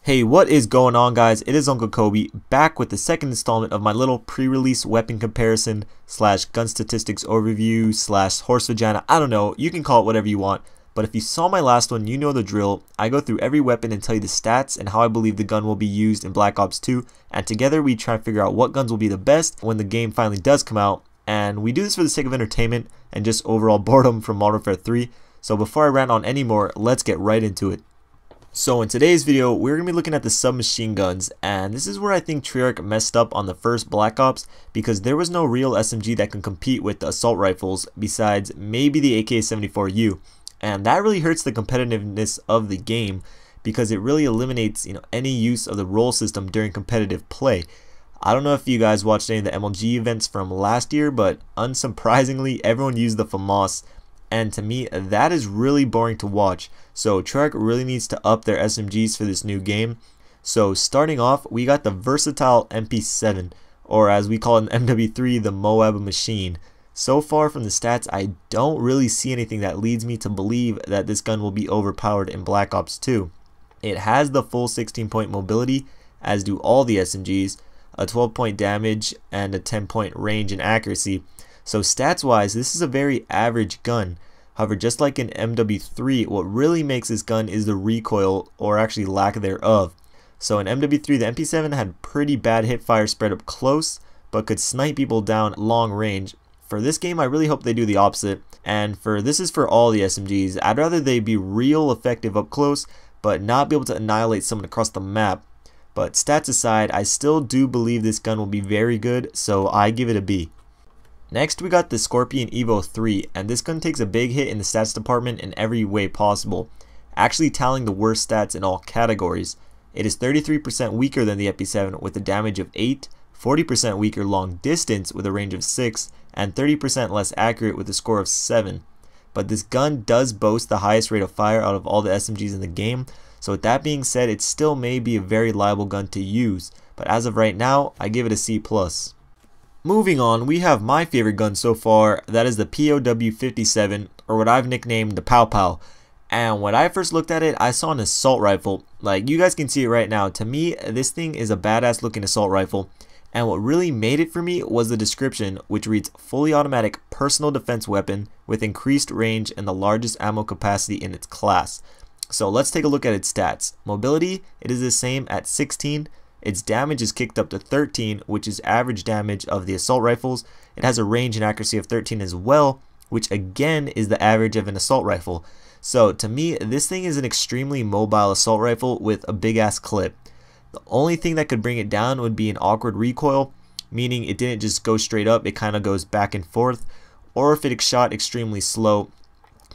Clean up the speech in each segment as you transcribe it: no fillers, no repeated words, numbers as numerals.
Hey, what is going on, guys? It is Uncle Kobe back with the second installment of my little pre-release weapon comparison slash gun statistics overview slash horse vagina. I don't know, you can call it whatever you want, but if you saw my last one, you know the drill. I go through every weapon and tell you the stats and how I believe the gun will be used in Black Ops 2, and together we try to figure out what guns will be the best when the game finally does come out. And we do this for the sake of entertainment and just overall boredom from Modern Warfare 3. So before I rant on anymore, let's get right into it. So in today's video, we're going to be looking at the submachine guns, and this is where I think Treyarch messed up on the first Black Ops, because there was no real SMG that can compete with the assault rifles besides maybe the AK-74U, and that really hurts the competitiveness of the game because it really eliminates any use of the roll system during competitive play. I don't know if you guys watched any of the MLG events from last year, but unsurprisingly everyone used the FAMAS. And to me, that is really boring to watch. So Treyarch really needs to up their SMGs for this new game. So starting off, we got the versatile MP7, or as we call it in MW3, the Moab machine. So far from the stats, I don't really see anything that leads me to believe that this gun will be overpowered in Black Ops 2. It has the full 16-point mobility, as do all the SMGs, a 12-point damage, and a 10-point range and accuracy. So stats wise, this is a very average gun. However, just like in MW3, what really makes this gun is the recoil, or actually lack thereof. So in MW3, the MP7 had pretty bad hip fire spread up close, but could snipe people down long range. For this game, I really hope they do the opposite, and this is for all the SMGs. I'd rather they be real effective up close, but not be able to annihilate someone across the map. But stats aside, I still do believe this gun will be very good, so I give it a B. Next, we got the Scorpion Evo 3, and this gun takes a big hit in the stats department in every way possible, actually tallying the worst stats in all categories. It is 33% weaker than the MP7 with a damage of 8, 40% weaker long distance with a range of 6, and 30% less accurate with a score of 7. But this gun does boast the highest rate of fire out of all the SMGs in the game, so with that being said, it still may be a very liable gun to use, but as of right now, I give it a C+. Moving on, we have my favorite gun so far, that is the POW-57, or what I've nicknamed the Pow Pow. And when I first looked at it, I saw an assault rifle. Like, you guys can see it right now. To me, this thing is a badass looking assault rifle. And what really made it for me was the description, which reads fully automatic personal defense weapon with increased range and the largest ammo capacity in its class. So let's take a look at its stats. Mobility, it is the same at 16. Its damage is kicked up to 13, which is average damage of the assault rifles. It has a range and accuracy of 13 as well, which again is the average of an assault rifle. So to me, this thing is an extremely mobile assault rifle with a big ass clip. The only thing that could bring it down would be an awkward recoil, meaning it didn't just go straight up, it kind of goes back and forth, or if it shot extremely slow.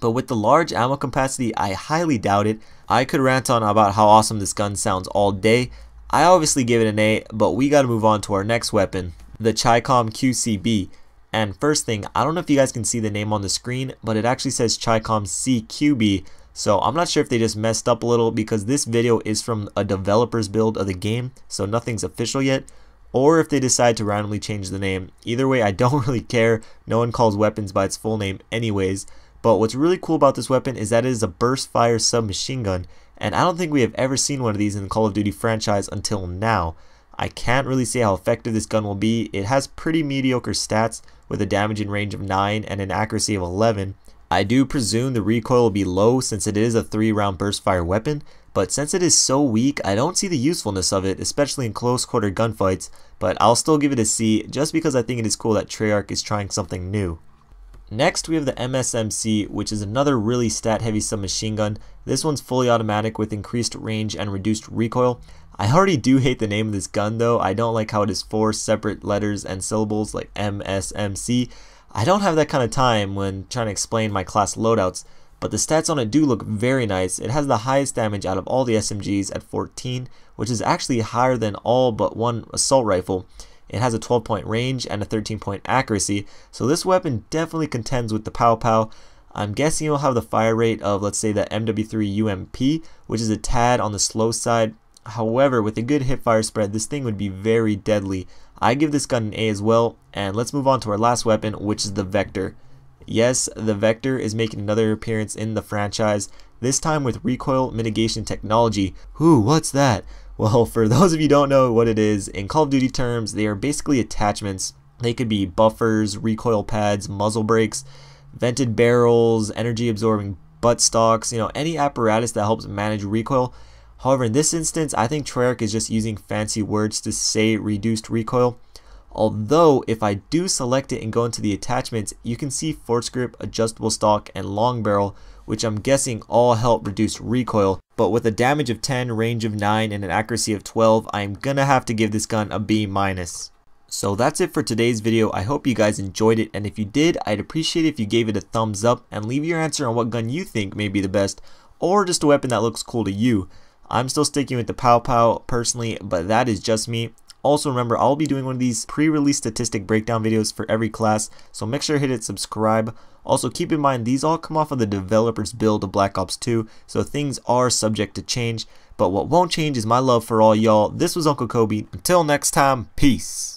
But with the large ammo capacity, I highly doubt it. I could rant on about how awesome this gun sounds all day. I obviously give it an A, but we gotta move on to our next weapon, the Chicom QCB. And first thing, I don't know if you guys can see the name on the screen, but it actually says Chicom CQB. So I'm not sure if they just messed up a little because this video is from a developer's build of the game, so nothing's official yet, or if they decide to randomly change the name. Either way, I don't really care. No one calls weapons by its full name anyways. But what's really cool about this weapon is that it is a burst fire submachine gun, and I don't think we have ever seen one of these in the Call of Duty franchise until now. I can't really say how effective this gun will be. It has pretty mediocre stats with a damage and range of 9 and an accuracy of 11. I do presume the recoil will be low since it is a 3-round burst fire weapon, but since it is so weak, I don't see the usefulness of it, especially in close quarter gunfights, but I'll still give it a C just because I think it is cool that Treyarch is trying something new. Next, we have the MSMC, which is another really stat-heavy submachine gun. This one's fully automatic with increased range and reduced recoil. I already do hate the name of this gun though. I don't like how it is 4 separate letters and syllables like MSMC. I don't have that kind of time when trying to explain my class loadouts, but the stats on it do look very nice. It has the highest damage out of all the SMGs at 14, which is actually higher than all but one assault rifle. It has a 12-point range and a 13-point accuracy, so this weapon definitely contends with the Pow Pow. I'm guessing it will have the fire rate of, let's say, the MW3 UMP, which is a tad on the slow side. However, with a good hip fire spread, this thing would be very deadly. I give this gun an A as well, and let's move on to our last weapon, which is the Vector. Yes, the Vector is making another appearance in the franchise, this time with recoil mitigation technology. Ooh, what's that? Well, for those of you who don't know what it is, in Call of Duty terms, they are basically attachments. They could be buffers, recoil pads, muzzle brakes, vented barrels, energy absorbing buttstocks, any apparatus that helps manage recoil. However, in this instance, I think Treyarch is just using fancy words to say reduced recoil. Although, if I do select it and go into the attachments, you can see force grip, adjustable stock, and long barrel, which I'm guessing all help reduce recoil. But with a damage of 10, range of 9, and an accuracy of 12, I'm gonna have to give this gun a B-. So that's it for today's video. I hope you guys enjoyed it, and if you did, I'd appreciate it if you gave it a thumbs up and leave your answer on what gun you think may be the best, or just a weapon that looks cool to you. I'm still sticking with the Pow Pow personally, but that is just me. Also remember, I'll be doing one of these pre-release statistic breakdown videos for every class, so make sure to hit subscribe. Also keep in mind, these all come off of the developer's build of Black Ops 2, so things are subject to change. But what won't change is my love for all y'all. This was Uncle Kobe. Until next time, peace.